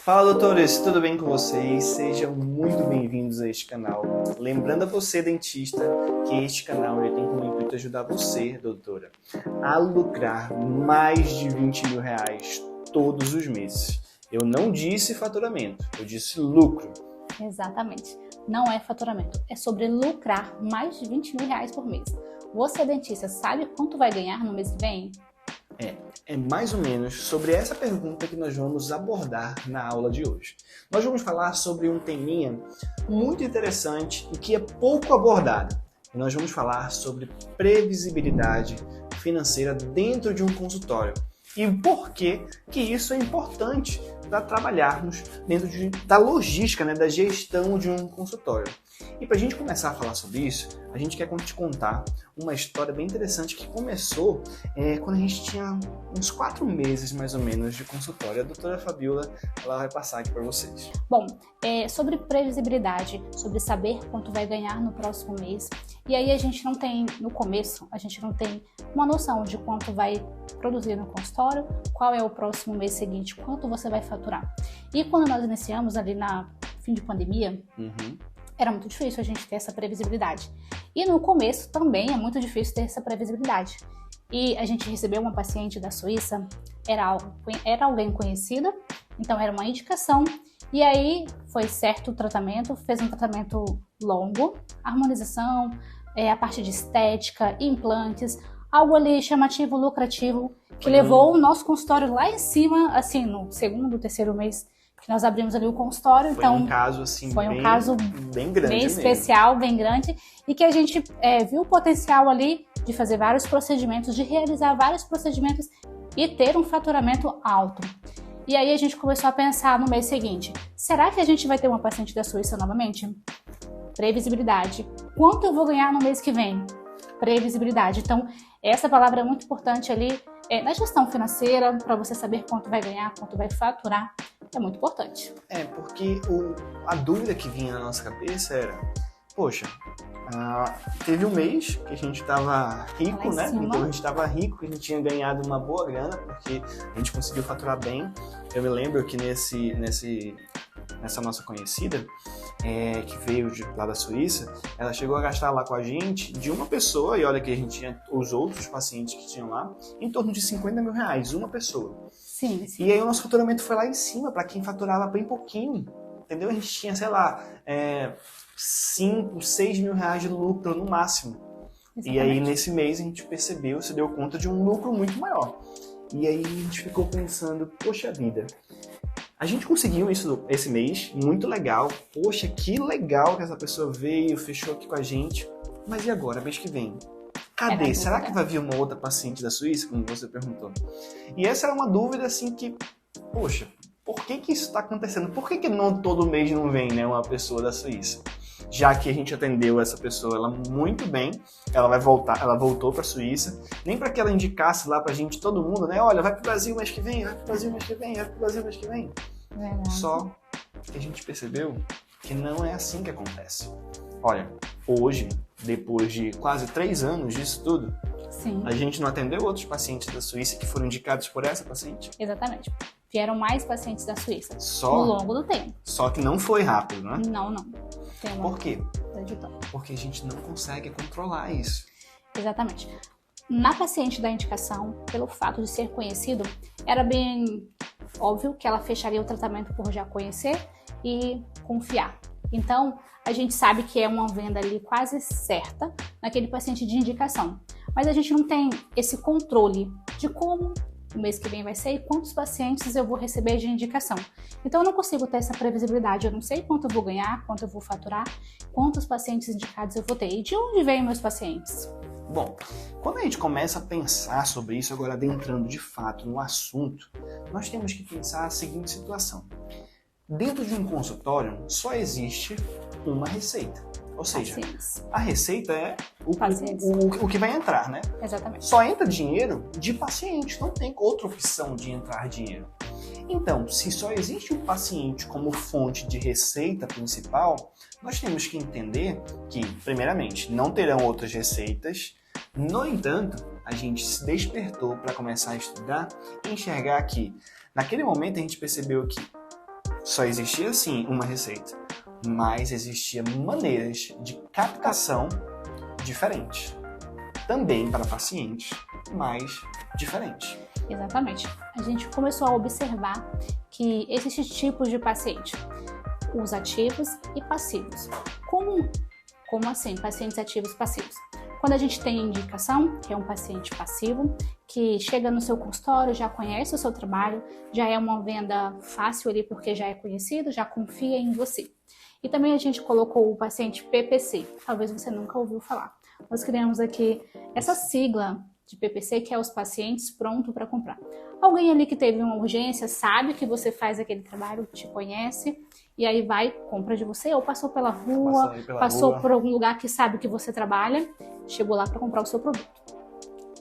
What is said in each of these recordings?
Fala, doutores, tudo bem com vocês? Sejam muito bem-vindos a este canal. Lembrando a você, dentista, que este canal tem como intuito ajudar você, doutora, a lucrar mais de R$ 20.000 todos os meses. Eu não disse faturamento, eu disse lucro. Exatamente. Não é faturamento, é sobre lucrar mais de R$ 20.000 por mês. Você, dentista, sabe quanto vai ganhar no mês que vem? É mais ou menos sobre essa pergunta que nós vamos abordar na aula de hoje. Nós vamos falar sobre um teminha muito interessante e que é pouco abordado. E nós vamos falar sobre previsibilidade financeira dentro de um consultório. E por que isso é importante para trabalharmos dentro da logística, da gestão de um consultório. E para a gente começar a falar sobre isso, a gente quer te contar uma história bem interessante que começou quando a gente tinha uns 4 meses, mais ou menos, de consultório. A doutora Fabiola, ela vai passar aqui para vocês. Bom, sobre previsibilidade, sobre saber quanto vai ganhar no próximo mês. E aí a gente não tem, no começo, a gente não tem uma noção de quanto vai produzir no consultório, qual é o próximo mês seguinte, quanto você vai faturar. E quando nós iniciamos ali na fim de pandemia, era muito difícil a gente ter essa previsibilidade. E no começo também é muito difícil ter essa previsibilidade. E a gente recebeu uma paciente da Suíça, era alguém conhecida, então era uma indicação. E aí foi certo o tratamento, fez um tratamento longo, harmonização, a parte de estética, implantes, algo ali chamativo, lucrativo, que levou o nosso consultório lá em cima, assim, no segundo, terceiro mês que nós abrimos ali o consultório. Foi um caso assim, bem grande, bem especial, bem grande, e que a gente viu o potencial ali de fazer vários procedimentos, de realizar vários procedimentos e ter um faturamento alto. E aí a gente começou a pensar no mês seguinte, será que a gente vai ter uma paciente da Suíça novamente? Previsibilidade. Quanto eu vou ganhar no mês que vem? Previsibilidade. Então, essa palavra é muito importante ali na gestão financeira, para você saber quanto vai ganhar, quanto vai faturar. É muito importante. Porque a dúvida que vinha na nossa cabeça era, poxa, teve um mês que a gente estava rico, né? Então a gente estava rico, que a gente tinha ganhado uma boa grana, porque a gente conseguiu faturar bem. Eu me lembro que nessa nossa conhecida, que veio lá da Suíça, ela chegou a gastar lá com a gente, de uma pessoa, e olha que a gente tinha os outros pacientes que tinham lá, em torno de R$ 50.000, uma pessoa. Sim. E aí o nosso faturamento foi lá em cima, para quem faturava bem pouquinho, entendeu? A gente tinha, sei lá, 5, 6 mil reais de lucro no máximo. Exatamente. E aí nesse mês a gente percebeu, se deu conta de um lucro muito maior. E aí a gente ficou pensando, poxa vida, a gente conseguiu isso esse mês, muito legal. Poxa, que legal que essa pessoa veio, fechou aqui com a gente. Mas e agora, mês que vem? Cadê? Será que vai vir uma outra paciente da Suíça, como você perguntou? E essa era uma dúvida assim que, poxa, por que isso está acontecendo? Por que não todo mês não vem, né, uma pessoa da Suíça? Já que a gente atendeu essa pessoa ela muito bem, ela voltou para a Suíça, nem para que ela indicasse lá para a gente, todo mundo, né? Olha, vai para o Brasil mês que vem, vai para o Brasil mês que vem, vai para o Brasil mês que vem. Verdade. Só que a gente percebeu que não é assim que acontece. Olha, hoje, depois de quase 3 anos disso tudo, Sim. A gente não atendeu outros pacientes da Suíça que foram indicados por essa paciente? Exatamente. Vieram mais pacientes da Suíça ao longo do tempo. Só que não foi rápido, né? Não. Por quê? Porque a gente não consegue controlar isso. Exatamente. Na paciente da indicação, pelo fato de ser conhecido, era bem óbvio que ela fecharia o tratamento por já conhecer e confiar. Então, a gente sabe que é uma venda ali quase certa naquele paciente de indicação. Mas a gente não tem esse controle de como o mês que vem vai ser e quantos pacientes eu vou receber de indicação. Então eu não consigo ter essa previsibilidade, eu não sei quanto eu vou ganhar, quanto eu vou faturar, quantos pacientes indicados eu vou ter e de onde vêm meus pacientes. Bom, quando a gente começa a pensar sobre isso, agora adentrando de fato no assunto, nós temos que pensar a seguinte situação. Dentro de um consultório só existe uma receita. Ou seja, a receita é o que vai entrar, né? Exatamente. Só entra dinheiro de paciente, não tem outra opção de entrar dinheiro. Então, se só existe um paciente como fonte de receita principal, nós temos que entender que, primeiramente, não terão outras receitas. No entanto, a gente se despertou para começar a estudar e enxergar que, naquele momento, a gente percebeu que só existia sim uma receita, mas existiam maneiras de captação diferentes. Também para pacientes, mas diferentes. Exatamente. A gente começou a observar que existem tipos de paciente, os ativos e passivos. Como assim, pacientes ativos e passivos? Quando a gente tem indicação, que é um paciente passivo, que chega no seu consultório, já conhece o seu trabalho, já é uma venda fácil ali porque já é conhecido, já confia em você. E também a gente colocou o paciente PPC, talvez você nunca ouviu falar. Nós criamos aqui essa sigla de PPC, que é os pacientes prontos para comprar. Alguém ali que teve uma urgência, sabe que você faz aquele trabalho, te conhece, e aí vai, compra de você, ou passou pela rua, passou por algum lugar que sabe que você trabalha, chegou lá para comprar o seu produto.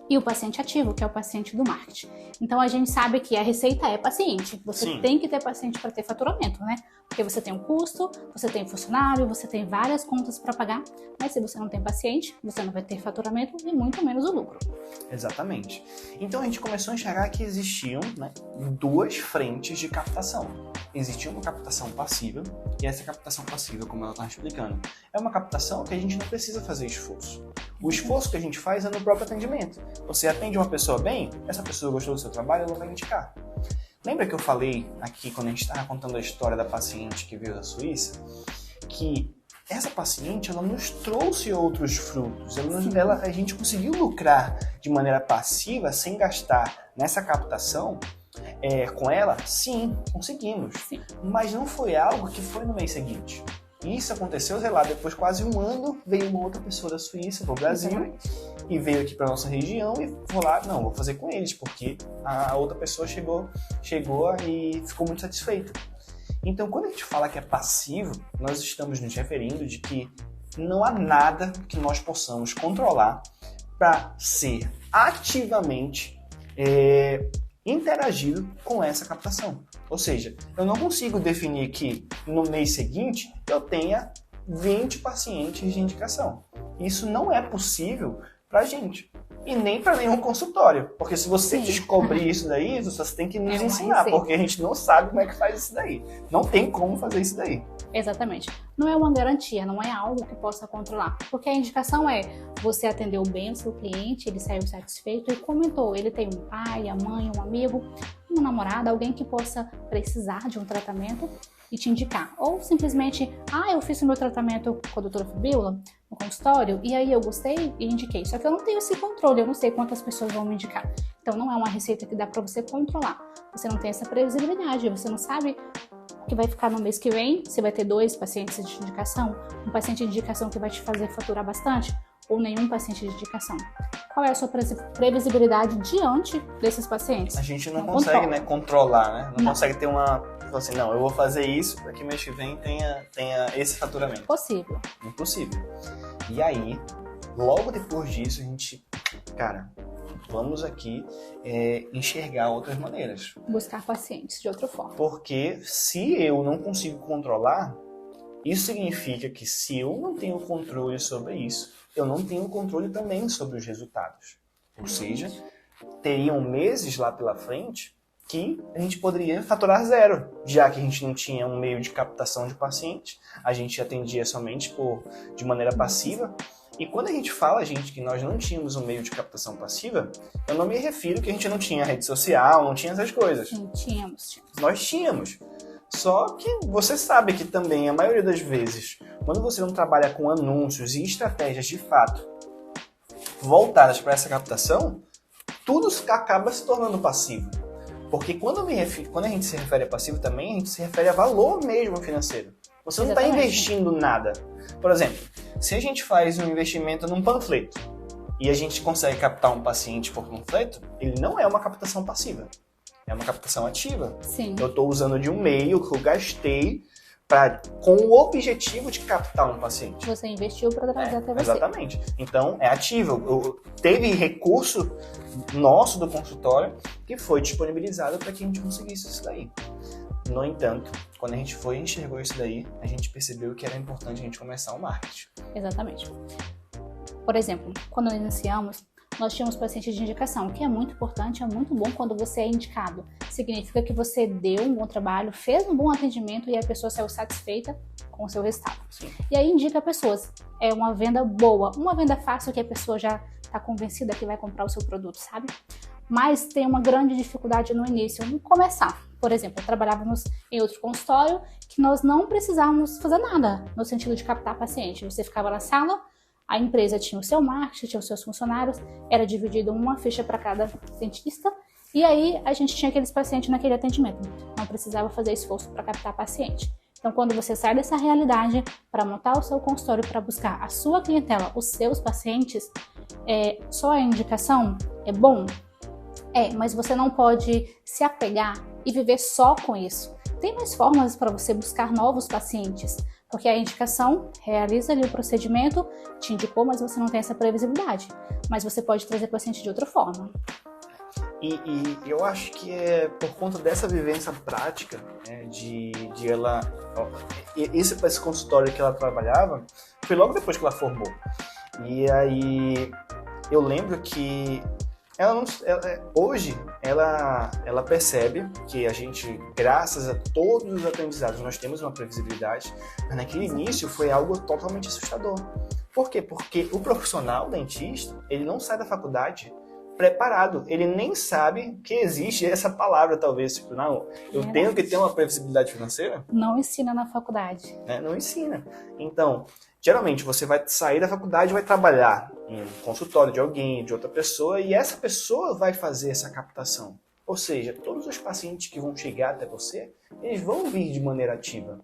E o paciente ativo, que é o paciente do marketing. Então a gente sabe que a receita é paciente. Você Sim. tem que ter paciente para ter faturamento, né? Porque você tem um custo, você tem funcionário, você tem várias contas para pagar, mas se você não tem paciente, você não vai ter faturamento e muito menos o lucro. Exatamente. Então a gente começou a enxergar que existiam, né, duas frentes de captação. Existia uma captação passiva, e essa captação passiva, como ela está explicando, é uma captação que a gente não precisa fazer esforço. O esforço que a gente faz é no próprio atendimento. Você atende uma pessoa bem, essa pessoa gostou do seu trabalho, ela vai indicar. Lembra que eu falei aqui, quando a gente estava contando a história da paciente que veio da Suíça, que essa paciente, ela nos trouxe outros frutos. A gente conseguiu lucrar de maneira passiva, sem gastar nessa captação com ela? Sim, conseguimos. Sim. Mas não foi algo que foi no mês seguinte. Isso aconteceu, sei lá, depois de quase um ano, veio uma outra pessoa da Suíça para o Brasil e veio aqui para nossa região e vou lá, não, vou fazer com eles, porque a outra pessoa chegou e ficou muito satisfeita. Então, quando a gente fala que é passivo, nós estamos nos referindo de que não há nada que nós possamos controlar para ser ativamente interagido com essa captação. Ou seja, eu não consigo definir que no mês seguinte eu tenha 20 pacientes de indicação. Isso não é possível para a gente. E nem para nenhum consultório. Porque se você descobrir isso daí, você tem que nos ensinar. receita. Porque a gente não sabe como é que faz isso daí. Não tem como fazer isso daí. Exatamente. Não é uma garantia, não é algo que possa controlar. Porque a indicação é, você atendeu bem o seu cliente, ele saiu satisfeito e comentou, ele tem um pai, a mãe, um amigo, um namorado, alguém que possa precisar de um tratamento e te indicar. Ou simplesmente, eu fiz o meu tratamento com a doutora Fabiola no consultório e aí eu gostei e indiquei. Só que eu não tenho esse controle, eu não sei quantas pessoas vão me indicar. Então não é uma receita que dá para você controlar. Você não tem essa previsibilidade, você não sabe que vai ficar no mês que vem, você vai ter 2 pacientes de indicação, um paciente de indicação que vai te fazer faturar bastante, ou nenhum paciente de indicação. Qual é a sua previsibilidade diante desses pacientes? A gente não consegue controlar, né? Não consegue ter assim, não, eu vou fazer isso para que mês que vem tenha esse faturamento. Possível. Impossível. E aí, logo depois disso, a gente, vamos aqui enxergar outras maneiras. Buscar pacientes de outra forma. Porque se eu não consigo controlar, isso significa que se eu não tenho controle sobre isso, eu não tenho controle também sobre os resultados. Ou seja, teriam meses lá pela frente que a gente poderia faturar 0, já que a gente não tinha um meio de captação de pacientes, a gente atendia somente de maneira passiva. E quando a gente fala, que nós não tínhamos um meio de captação passiva, eu não me refiro que a gente não tinha rede social, não tinha essas coisas. Sim, tínhamos. Nós tínhamos. Só que você sabe que também, a maioria das vezes, quando você não trabalha com anúncios e estratégias de fato voltadas para essa captação, tudo acaba se tornando passivo. Porque quando a gente se refere a passivo também, a gente se refere a valor mesmo financeiro. Você não está investindo nada. Por exemplo, se a gente faz um investimento num panfleto e a gente consegue captar um paciente por panfleto, ele não é uma captação passiva. É uma captação ativa. Sim. Eu estou usando de um meio que eu gastei com o objetivo de captar um paciente. Você investiu para trazer até você. Exatamente. Então, é ativo. Teve recurso nosso do consultório que foi disponibilizado para que a gente conseguisse isso daí. No entanto, quando a gente enxergou isso daí, a gente percebeu que era importante a gente começar o marketing. Exatamente. Por exemplo, quando nós iniciamos, nós tínhamos pacientes de indicação, o que é muito importante, é muito bom quando você é indicado. Significa que você deu um bom trabalho, fez um bom atendimento e a pessoa saiu satisfeita com o seu resultado. Sim. E aí indica pessoas. É uma venda boa, uma venda fácil que a pessoa já está convencida que vai comprar o seu produto, sabe? Mas tem uma grande dificuldade no início, no começar. Por exemplo, trabalhávamos em outro consultório que nós não precisávamos fazer nada no sentido de captar paciente. Você ficava na sala, a empresa tinha o seu marketing, tinha os seus funcionários, era dividido uma ficha para cada dentista, e aí a gente tinha aqueles pacientes naquele atendimento. Não precisava fazer esforço para captar paciente. Então, quando você sai dessa realidade para montar o seu consultório, para buscar a sua clientela, os seus pacientes, só a indicação é bom? Mas você não pode se apegar e viver só com isso. Tem mais formas para você buscar novos pacientes, porque a indicação realiza ali o procedimento, te indicou, mas você não tem essa previsibilidade. Mas você pode trazer paciente de outra forma. E eu acho que é por conta dessa vivência prática, né, de ela... Esse consultório que ela trabalhava foi logo depois que ela formou. E aí eu lembro que hoje ela percebe que a gente, graças a todos os aprendizados, nós temos uma previsibilidade, mas naquele início foi algo totalmente assustador. Por quê? Porque o profissional dentista, ele não sai da faculdade preparado, ele nem sabe que existe essa palavra, talvez, tipo, não, eu tenho que ter uma previsibilidade financeira. Não ensina na faculdade. Não ensina. Então, geralmente você vai sair da faculdade e vai trabalhar em um consultório de alguém, de outra pessoa, e essa pessoa vai fazer essa captação. Ou seja, todos os pacientes que vão chegar até você, eles vão vir de maneira ativa.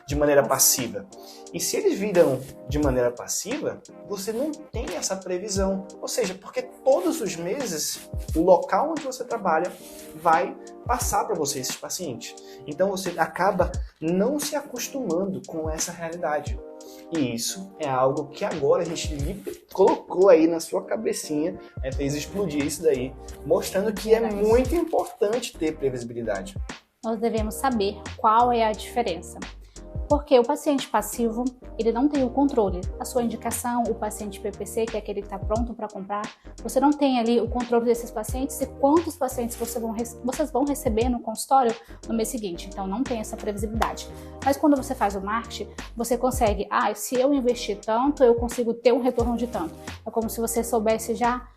De maneira passiva. E se eles virão de maneira passiva, você não tem essa previsão. Ou seja, porque todos os meses, o local onde você trabalha vai passar para você esses pacientes. Então você acaba não se acostumando com essa realidade. E isso é algo que agora a gente colocou aí na sua cabecinha, fez explodir isso daí, mostrando que é muito importante ter previsibilidade. Nós devemos saber qual é a diferença. Porque o paciente passivo, ele não tem o controle. A sua indicação, o paciente PPC, que é aquele que está pronto para comprar, você não tem ali o controle desses pacientes e quantos pacientes vocês vão receber no consultório no mês seguinte. Então, não tem essa previsibilidade. Mas quando você faz o marketing, você consegue, se eu investir tanto, eu consigo ter um retorno de tanto. É como se você soubesse já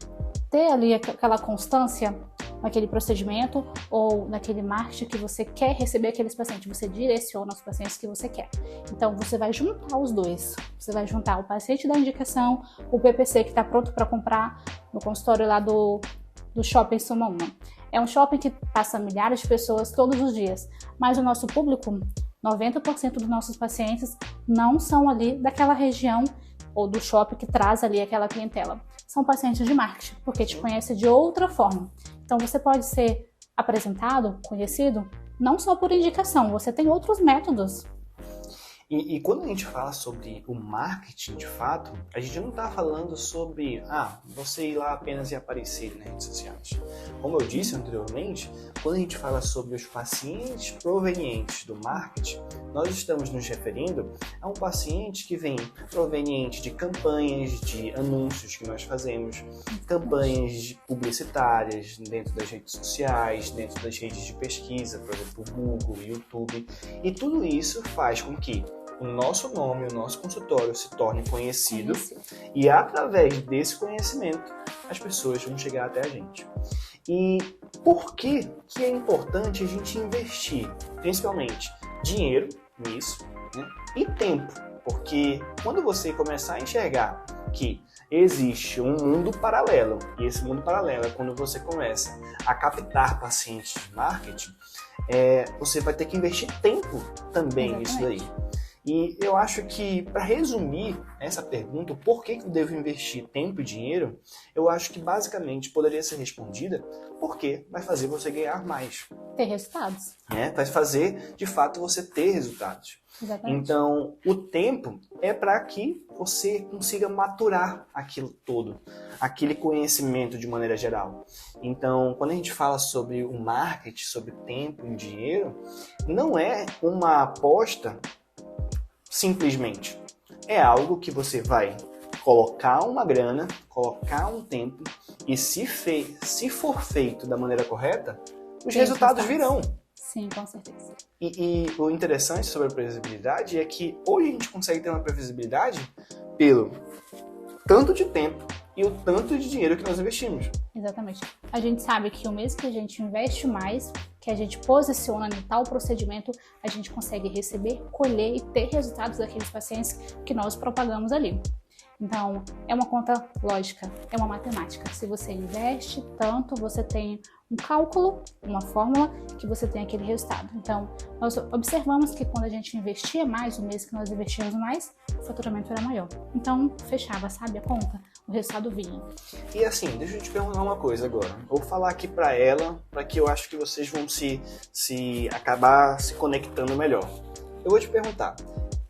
ter ali aquela constância naquele procedimento ou naquele marketing que você quer receber aqueles pacientes. Você direciona os pacientes que você quer. Então, você vai juntar os dois. Você vai juntar o paciente da indicação, o PPC que está pronto para comprar no consultório lá do Shopping Suma Uma. É um shopping que passa milhares de pessoas todos os dias. Mas o nosso público, 90% dos nossos pacientes não são ali daquela região ou do shopping que traz ali aquela clientela. São pacientes de marketing, porque te conhece de outra forma. Então, você pode ser apresentado, conhecido, não só por indicação, você tem outros métodos. E quando a gente fala sobre o marketing, de fato, a gente não está falando sobre, você ir lá apenas e aparecer nas redes sociais. Como eu disse anteriormente, quando a gente fala sobre os pacientes provenientes do marketing, nós estamos nos referindo a um paciente que vem proveniente de campanhas de anúncios que nós fazemos, campanhas publicitárias dentro das redes sociais, dentro das redes de pesquisa, por exemplo, Google, YouTube, e tudo isso faz com que o nosso nome, o nosso consultório se torne conhecido e através desse conhecimento as pessoas vão chegar até a gente. E por que é importante a gente investir, principalmente dinheiro nisso, né? E tempo? Porque quando você começar a enxergar que existe um mundo paralelo, e esse mundo paralelo é quando você começa a captar pacientes de marketing, você vai ter que investir tempo também nisso daí. E eu acho que, para resumir essa pergunta, por que eu devo investir tempo e dinheiro, eu acho que basicamente poderia ser respondida porque vai fazer você ganhar mais. Ter resultados. Vai fazer, de fato, você ter resultados. Exatamente. Então, o tempo é para que você consiga maturar aquilo todo, aquele conhecimento de maneira geral. Então, quando a gente fala sobre o marketing, sobre tempo e dinheiro, não é uma aposta simplesmente. É algo que você vai colocar uma grana, colocar um tempo e se for feito da maneira correta, os resultados virão. Sim, com certeza. E o interessante sobre a previsibilidade é que hoje a gente consegue ter uma previsibilidade pelo tanto de tempo e o tanto de dinheiro que nós investimos. Exatamente. A gente sabe que o mês que a gente investe mais, que a gente posiciona em tal procedimento, a gente consegue receber, colher e ter resultados daqueles pacientes que nós propagamos ali. Então, é uma conta lógica, é uma matemática. Se você investe tanto, você tem um cálculo, uma fórmula, que você tem aquele resultado. Então, nós observamos que quando a gente investia mais, o mês que nós investíamos mais, o faturamento era maior. Então, fechava, sabe, a conta, o resultado vinha. E assim, deixa eu te perguntar uma coisa agora. Vou falar aqui pra ela, para que eu acho que vocês vão acabar se conectando melhor. Eu vou te perguntar,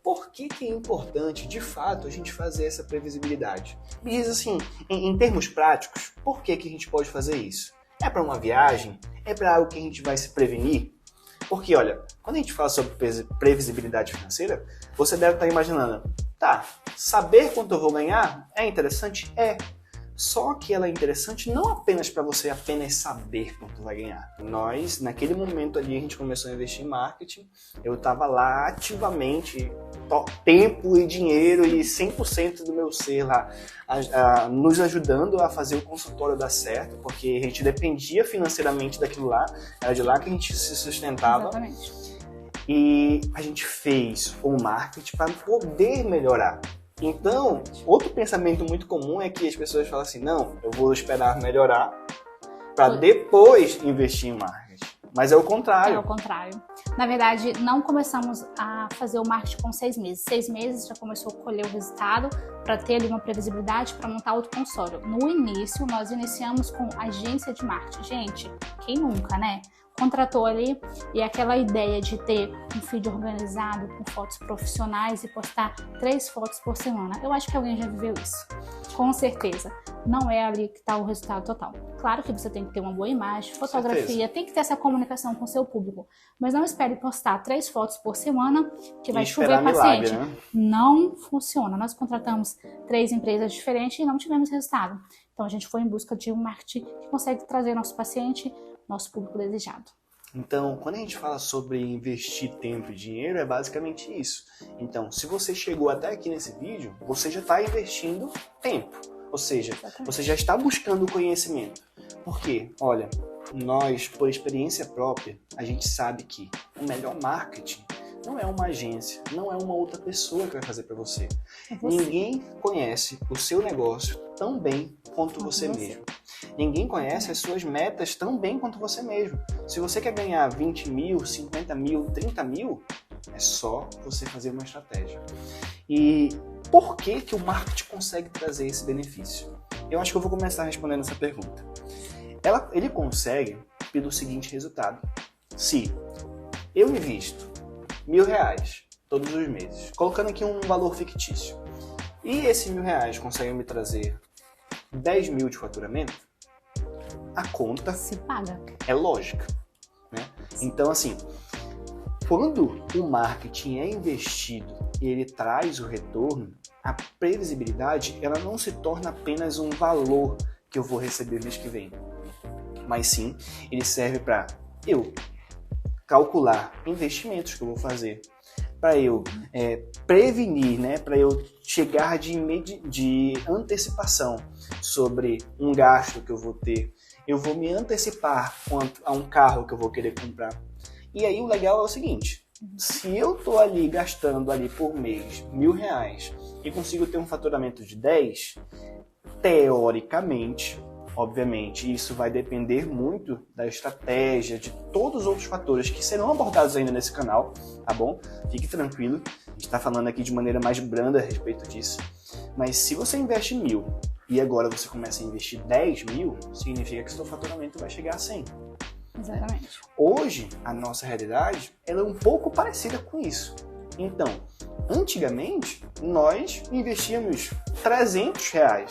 por que é importante, de fato, a gente fazer essa previsibilidade? Me diz assim, em termos práticos, por que a gente pode fazer isso? É para uma viagem? É para algo que a gente vai se prevenir? Porque, olha, quando a gente fala sobre previsibilidade financeira, você deve estar imaginando, tá, saber quanto eu vou ganhar é interessante? É. Só que ela é interessante não apenas para você apenas saber quanto vai ganhar. Nós, naquele momento ali, a gente começou a investir em marketing. Eu estava lá ativamente, tempo e dinheiro e 100% do meu ser lá, nos ajudando a fazer o consultório dar certo, porque a gente dependia financeiramente daquilo lá, era de lá que a gente se sustentava. Exatamente. E a gente fez o marketing para poder melhorar. Então, outro pensamento muito comum é que as pessoas falam assim, não, eu vou esperar melhorar para depois investir em marketing. Mas é o contrário. É o contrário. Na verdade, não começamos a fazer o marketing com 6 meses. 6 meses já começou a colher o resultado para ter ali uma previsibilidade para montar outro consórcio. No início, nós iniciamos com agência de marketing. Gente, quem nunca, né? Contratou ali e aquela ideia de ter um feed organizado com fotos profissionais e postar 3 fotos por semana. Eu acho que alguém já viveu isso. Com certeza. Não é ali que está o resultado total. Claro que você tem que ter uma boa imagem, fotografia, tem que ter essa comunicação com o seu público. Mas não espere postar 3 fotos por semana que vai chover paciente. Milagre, né? Não funciona. Nós contratamos 3 empresas diferentes e não tivemos resultado. Então a gente foi em busca de um marketing que consegue trazer nosso paciente, nosso público desejado. Então, quando a gente fala sobre investir tempo e dinheiro, é basicamente isso. Então, se você chegou até aqui nesse vídeo, você já está investindo tempo. Ou seja, você já está buscando conhecimento. Por quê? Olha, nós, por experiência própria, a gente sabe que o melhor marketing não é uma agência, não é uma outra pessoa que vai fazer para você. Ninguém conhece o seu negócio tão bem quanto você mesmo. Ninguém conhece as suas metas tão bem quanto você mesmo. Se você quer ganhar 20 mil, 50 mil, 30 mil, é só você fazer uma estratégia. E por que o marketing consegue trazer esse benefício? Eu acho que eu vou começar respondendo essa pergunta. Ele consegue pelo seguinte resultado. Se eu invisto R$1.000 todos os meses, colocando aqui um valor fictício, e esse R$1.000 consegue me trazer 10 mil de faturamento, a conta se paga. É lógica, né? Então, assim, quando o marketing é investido e ele traz o retorno, a previsibilidade ela não se torna apenas um valor que eu vou receber mês que vem, mas sim, ele serve para eu calcular investimentos que eu vou fazer, para eu prevenir, né? Para eu chegar de antecipação sobre um gasto que eu vou ter. Eu vou me antecipar quanto a um carro que eu vou querer comprar. E aí o legal é o seguinte, se eu estou ali gastando ali por mês R$1.000 e consigo ter um faturamento de 10, teoricamente, obviamente, isso vai depender muito da estratégia, de todos os outros fatores que serão abordados ainda nesse canal, tá bom? Fique tranquilo, a gente está falando aqui de maneira mais branda a respeito disso. Mas se você investe 1.000 e agora você começa a investir 10 mil, significa que seu faturamento vai chegar a 100. Exatamente. Hoje, a nossa realidade ela é um pouco parecida com isso. Então, antigamente, nós investíamos R$300.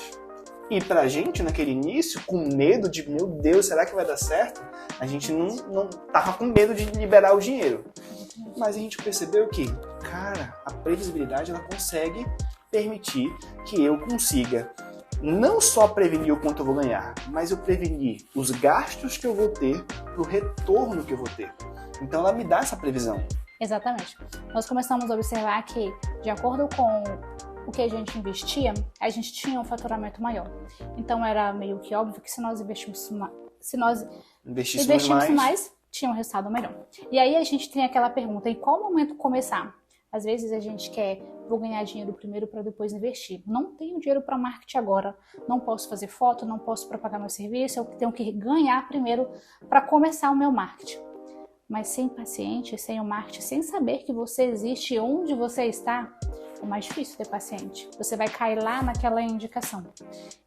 E pra gente, naquele início, com medo de, meu Deus, será que vai dar certo? A gente não tava com medo de liberar o dinheiro. Mas a gente percebeu que, cara, a previsibilidade ela consegue permitir que eu consiga não só prevenir o quanto eu vou ganhar, mas eu prevenir os gastos que eu vou ter pro retorno que eu vou ter. Então ela me dá essa previsão. Exatamente. Nós começamos a observar que, de acordo com o que a gente investia, a gente tinha um faturamento maior. Então era meio que óbvio que se nós investíssemos mais, tinha um resultado melhor. E aí a gente tem aquela pergunta, em qual momento começar? Às vezes a gente quer, vou ganhar dinheiro primeiro para depois investir. Não tenho dinheiro para marketing agora, não posso fazer foto, não posso propagar meu serviço, eu tenho que ganhar primeiro para começar o meu marketing. Mas sem paciente, sem o marketing, sem saber que você existe e onde você está, é mais difícil ter paciente. Você vai cair lá naquela indicação.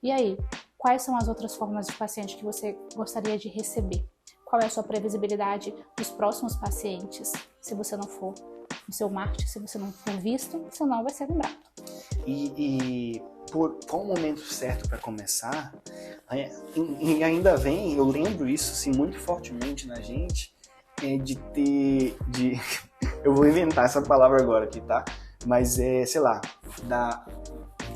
E aí, quais são as outras formas de paciente que você gostaria de receber? Qual é a sua previsibilidade dos próximos pacientes? Se você não for no seu marketing, se você não for visto, você não vai ser lembrado. E por qual o momento certo para começar? E ainda vem, eu lembro isso assim, muito fortemente na gente, eu vou inventar essa palavra agora aqui, tá? Mas sei lá,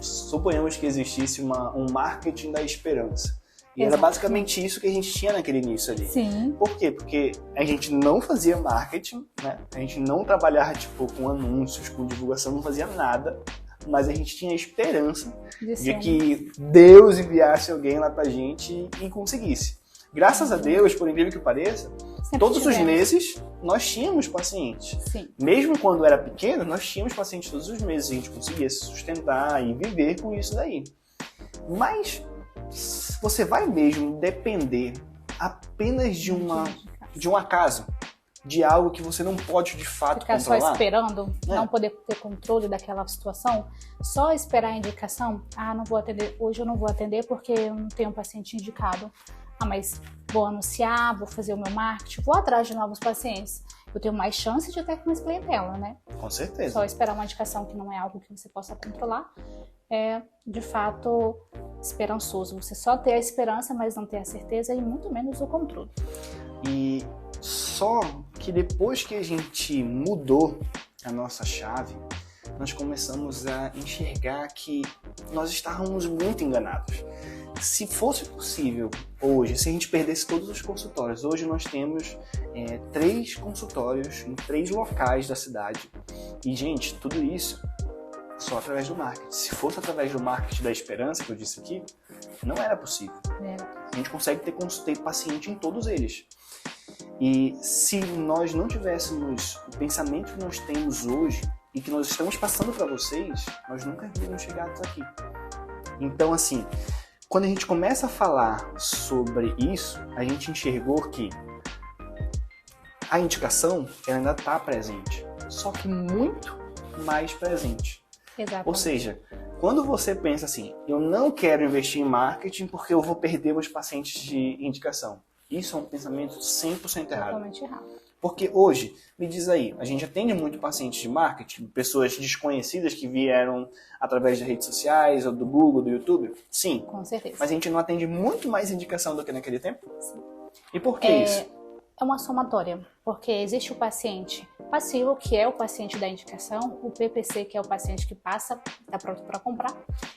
suponhamos que existisse um marketing da esperança. E era basicamente isso que a gente tinha naquele início ali. Sim. Por quê? Porque a gente não fazia marketing, né? A gente não trabalhava com anúncios, com divulgação, não fazia nada. Mas a gente tinha a esperança de que Deus enviasse alguém lá pra gente e conseguisse. Graças a Deus, por incrível que pareça, todos os meses nós tínhamos pacientes. Sim. Mesmo quando era pequeno, nós tínhamos pacientes todos os meses. A gente conseguia se sustentar e viver com isso daí. Mas você vai mesmo depender apenas de um acaso, de algo que você não pode de fato ficar controlar? Só esperando, não poder ter controle daquela situação, só esperar a indicação, não vou atender, hoje eu não vou atender porque eu não tenho um paciente indicado. Mas vou anunciar, vou fazer o meu marketing, vou atrás de novos pacientes. Eu tenho mais chance de ter mais clientela, né? Com certeza. Só esperar uma indicação que não é algo que você possa controlar é, de fato, esperançoso. Você só ter a esperança, mas não ter a certeza e muito menos o controle. E só que depois que a gente mudou a nossa chave, nós começamos a enxergar que nós estávamos muito enganados. Se fosse possível hoje, se a gente perdesse todos os consultórios, hoje nós temos 3 consultórios em 3 locais da cidade. E, gente, tudo isso só através do marketing. Se fosse através do marketing da esperança, que eu disse aqui, não era possível. A gente consegue ter paciente em todos eles. E se nós não tivéssemos o pensamento que nós temos hoje e que nós estamos passando para vocês, nós nunca iríamos chegar até aqui. Então, assim, quando a gente começa a falar sobre isso, a gente enxergou que a indicação ela ainda está presente, só que muito mais presente. Exatamente. Ou seja, quando você pensa assim, eu não quero investir em marketing porque eu vou perder meus pacientes de indicação. Isso é um pensamento 100% errado. Totalmente errado. Porque hoje, me diz aí, a gente atende muito pacientes de marketing, pessoas desconhecidas que vieram através das redes sociais, ou do Google, do YouTube? Sim. Com certeza. Mas a gente não atende muito mais indicação do que naquele tempo? Sim. E por que isso? É uma somatória, porque existe o paciente passivo, que é o paciente da indicação, o PPC, que é o paciente que passa, está pronto para comprar,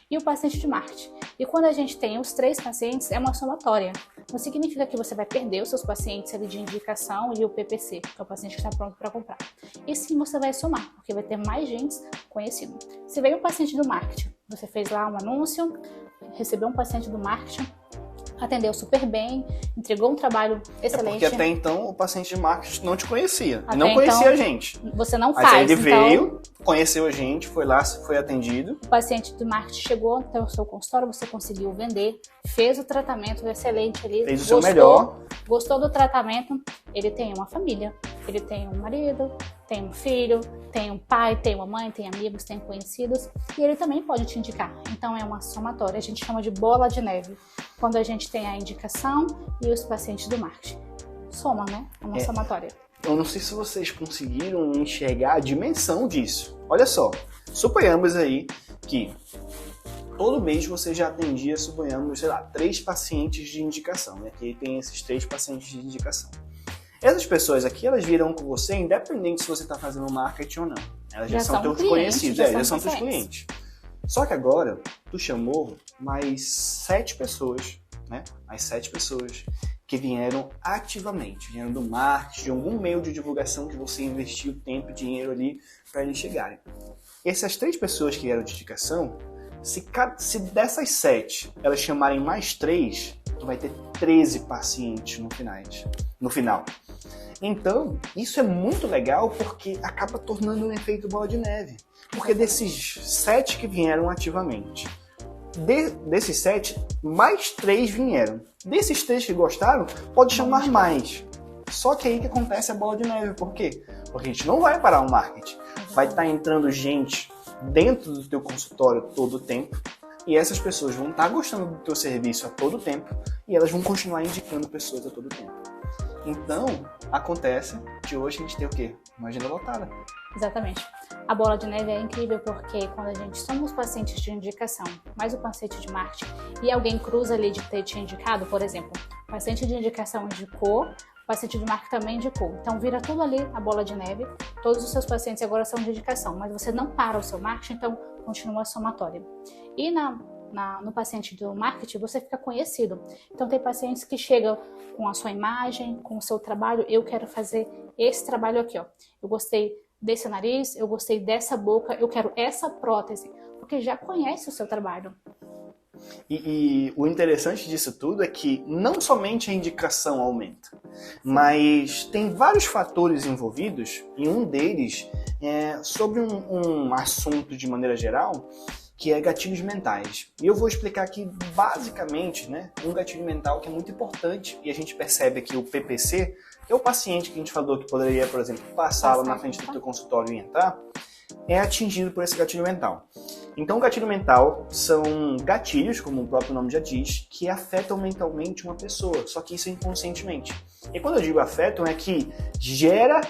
e o paciente de marketing. E quando a gente tem os 3 pacientes, é uma somatória. Não significa que você vai perder os seus pacientes ali de indicação e o PPC, que é o paciente que está pronto para comprar. E sim, você vai somar, porque vai ter mais gente conhecida. Se veio um paciente do marketing, você fez lá um anúncio, recebeu um paciente do marketing, atendeu super bem, entregou um trabalho excelente. Porque até então o paciente de marketing não te conhecia, não conhecia a gente. Você não faz. Aí ele veio, conheceu a gente, foi lá, foi atendido. O paciente do marketing chegou até o seu consultório, você conseguiu vender, fez o tratamento excelente ali. Fez o seu melhor. Gostou do tratamento, ele tem uma família, ele tem um marido, tem um filho, tem um pai, tem uma mãe, tem amigos, tem conhecidos, e ele também pode te indicar. Então é uma somatória, a gente chama de bola de neve. Quando a gente tem a indicação e os pacientes do marketing. Soma, né? É uma somatória. Eu não sei se vocês conseguiram enxergar a dimensão disso. Olha só, suponhamos aí que todo mês você já atendia, suponhamos, 3 pacientes de indicação, né? Que tem esses 3 pacientes de indicação. Essas pessoas aqui, elas virão com você, independente se você está fazendo marketing ou não. Elas já são teus conhecidos, já são teus clientes. Só que agora, tu chamou mais 7 pessoas, né? Mais 7 pessoas que vieram ativamente, vieram do marketing, de algum meio de divulgação que você investiu tempo e dinheiro ali para eles chegarem. Essas 3 pessoas que vieram de indicação, se dessas 7 elas chamarem mais 3, tu vai ter 13 pacientes no final. Então, isso é muito legal porque acaba tornando um efeito bola de neve. Porque desses 7 que vieram ativamente, desses 7, mais 3 vieram. Desses 3 que gostaram, pode chamar mais. Só que aí que acontece a bola de neve. Por quê? Porque a gente não vai parar o marketing. Vai estar entrando gente dentro do teu consultório todo o tempo. E essas pessoas vão estar gostando do teu serviço a todo tempo. E elas vão continuar indicando pessoas a todo tempo. Então, acontece que hoje a gente tem o quê? Uma agenda lotada. Exatamente. A bola de neve é incrível porque quando a gente somos pacientes de indicação, mais o paciente de marketing, e alguém cruza ali de ter te indicado, por exemplo, o paciente de indicação indicou, o paciente de marketing também indicou. Então vira tudo ali a bola de neve, todos os seus pacientes agora são de indicação, mas você não para o seu marketing, então continua somatória. E no paciente do marketing, você fica conhecido. Então tem pacientes que chegam com a sua imagem, com o seu trabalho, eu quero fazer esse trabalho aqui, ó. Eu gostei desse nariz, eu gostei dessa boca, eu quero essa prótese, porque já conhece o seu trabalho. E o interessante disso tudo é que não somente a indicação aumenta, mas tem vários fatores envolvidos, e um deles é sobre um assunto de maneira geral, que é gatilhos mentais. E eu vou explicar aqui basicamente, né, um gatilho mental que é muito importante, e a gente percebe que o PPC, que é o paciente que a gente falou que poderia, por exemplo, passar lá na frente do teu consultório e entrar, é atingido por esse gatilho mental. Então, o gatilho mental são gatilhos, como o próprio nome já diz, que afetam mentalmente uma pessoa, só que isso é inconscientemente. E quando eu digo afetam, é que gera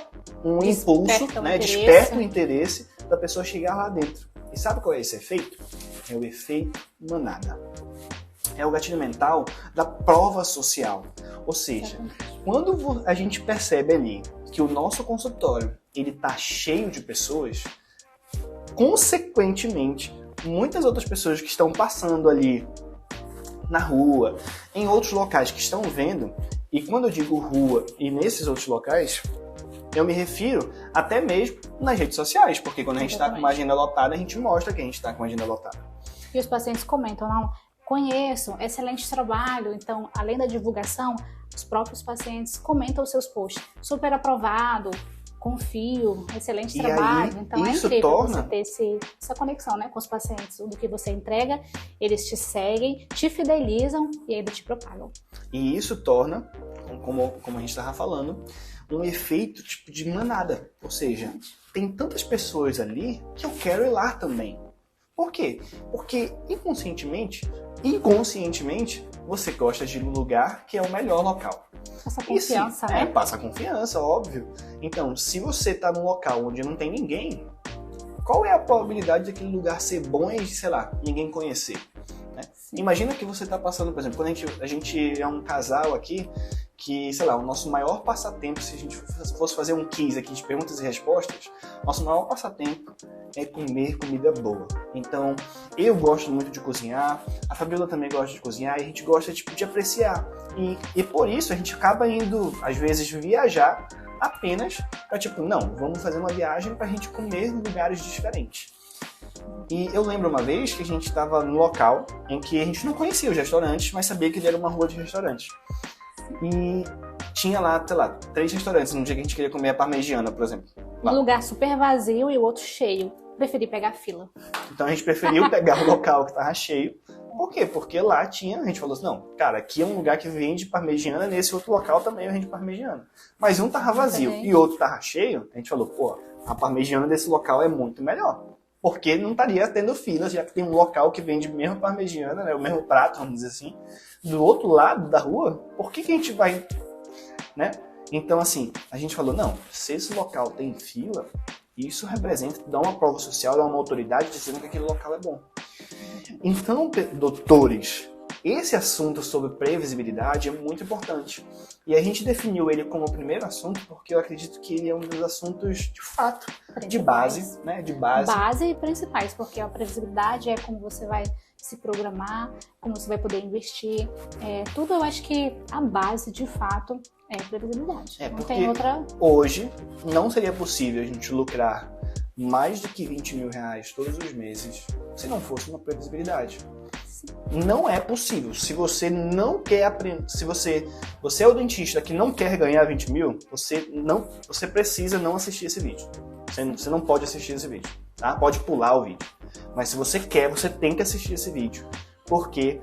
um impulso, né, desperta o interesse da pessoa chegar lá dentro. E sabe qual é esse efeito? É o efeito manada. É o gatilho mental da prova social. Ou seja, quando a gente percebe ali que o nosso consultório ele está cheio de pessoas, consequentemente, muitas outras pessoas que estão passando ali na rua, em outros locais que estão vendo, e quando eu digo rua e nesses outros locais, eu me refiro até mesmo nas redes sociais, porque quando a gente está com uma agenda lotada, a gente mostra que a gente está com uma agenda lotada. E os pacientes comentam, não, conheço, excelente trabalho. Então, além da divulgação, os próprios pacientes comentam os seus posts. Super aprovado, confio, excelente trabalho. Então, é incrível você ter essa conexão, né, com os pacientes. Do que você entrega, eles te seguem, te fidelizam e ainda te propagam. E isso torna, como a gente estava falando, um efeito tipo de manada. Ou seja, tem tantas pessoas ali que eu quero ir lá também. Por quê? Porque inconscientemente, você gosta de um lugar que é o melhor local. Passa confiança, né? Passa confiança, óbvio. Então, se você está num local onde não tem ninguém, qual é a probabilidade daquele lugar ser bom e, sei lá, ninguém conhecer? Né? Imagina que você está passando, por exemplo, quando a gente é um casal aqui, que, sei lá, o nosso maior passatempo, se a gente fosse fazer um quiz aqui de perguntas e respostas, nosso maior passatempo é comer comida boa. Então, eu gosto muito de cozinhar, a Fabiola também gosta de cozinhar, e a gente gosta tipo, de apreciar. E por isso a gente acaba indo, às vezes, viajar apenas para, tipo, não, vamos fazer uma viagem para a gente comer em lugares diferentes. E eu lembro uma vez que a gente estava num local em que a gente não conhecia os restaurantes, mas sabia que ele era uma rua de restaurantes. E tinha lá, sei lá, 3 restaurantes no dia que a gente queria comer a parmegiana, por exemplo. Um lugar super vazio e o outro cheio. Preferi pegar fila. Então a gente preferiu pegar o local que tava cheio. Por quê? Porque lá tinha, a gente falou assim, não, cara, aqui é um lugar que vende parmegiana, nesse outro local também vende parmegiana. Mas um tava vazio e outro tava cheio, a gente falou, pô, a parmegiana desse local é muito melhor. Porque não estaria tendo filas, já que tem um local que vende mesmo parmegiana, né, o mesmo prato, vamos dizer assim, do outro lado da rua, por que a gente vai, né? Então, assim, a gente falou, não, se esse local tem fila, isso representa, dá uma prova social, dá uma autoridade dizendo que aquele local é bom. Então, doutores, esse assunto sobre previsibilidade é muito importante. E a gente definiu ele como o primeiro assunto porque eu acredito que ele é um dos assuntos, de fato, de base, né? De base. Base e principais, porque a previsibilidade é como você vai se programar, como você vai poder investir. Tudo eu acho que a base, de fato, é a previsibilidade. Não tem outra... Hoje não seria possível a gente lucrar mais de que 20 mil reais todos os meses se não fosse uma previsibilidade. Não é possível. Se você não quer aprender, se você é o dentista que não quer ganhar 20 mil, você precisa não assistir esse vídeo. Você não pode assistir esse vídeo, tá? Pode pular o vídeo. Mas se você quer, você tem que assistir esse vídeo. Porque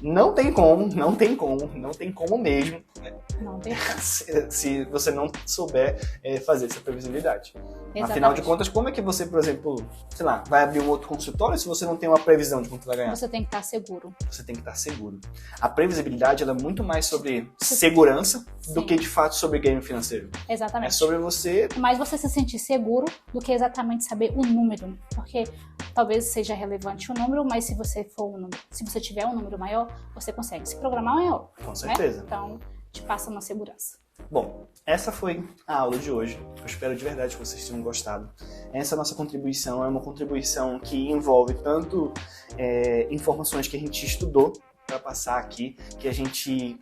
não tem como mesmo, né? Não tem como. Se você não souber fazer essa previsibilidade. Exatamente. Afinal de contas, como é que você, por exemplo, sei lá, vai abrir um outro consultório se você não tem uma previsão de quanto vai ganhar? Você tem que estar seguro. Você tem que estar seguro. A previsibilidade ela é muito mais sobre segurança do que, de fato, sobre ganho financeiro. Exatamente. É sobre você... Mas você se sentir seguro do que exatamente saber o número. Porque talvez seja relevante o número, mas se você tiver um número maior, você consegue se programar maior. Com certeza. Né? Então, te passa uma segurança. Bom, essa foi a aula de hoje. Eu espero de verdade que vocês tenham gostado. Essa nossa contribuição é uma contribuição que envolve tanto informações que a gente estudou para passar aqui, que a gente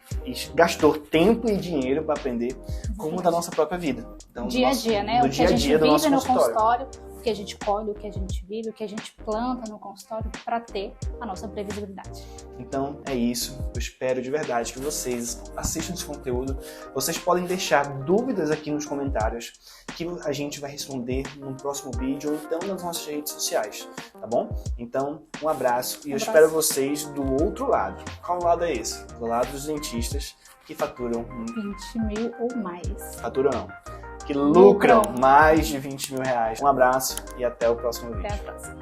gastou tempo e dinheiro para aprender, como da nossa própria vida. Então, dia a dia, né? Do dia a dia do nosso consultório. O que a gente colhe, o que a gente vive, o que a gente planta no consultório para ter a nossa previsibilidade. Então é isso. Eu espero de verdade que vocês assistam esse conteúdo. Vocês podem deixar dúvidas aqui nos comentários que a gente vai responder no próximo vídeo ou então nas nossas redes sociais, tá bom? Então, um abraço e eu espero vocês do outro lado. Qual lado é esse? Do lado dos dentistas que faturam 20 mil ou mais. Faturam não. Que lucram mais de 20 mil reais. Um abraço e até o próximo vídeo. Até a próxima.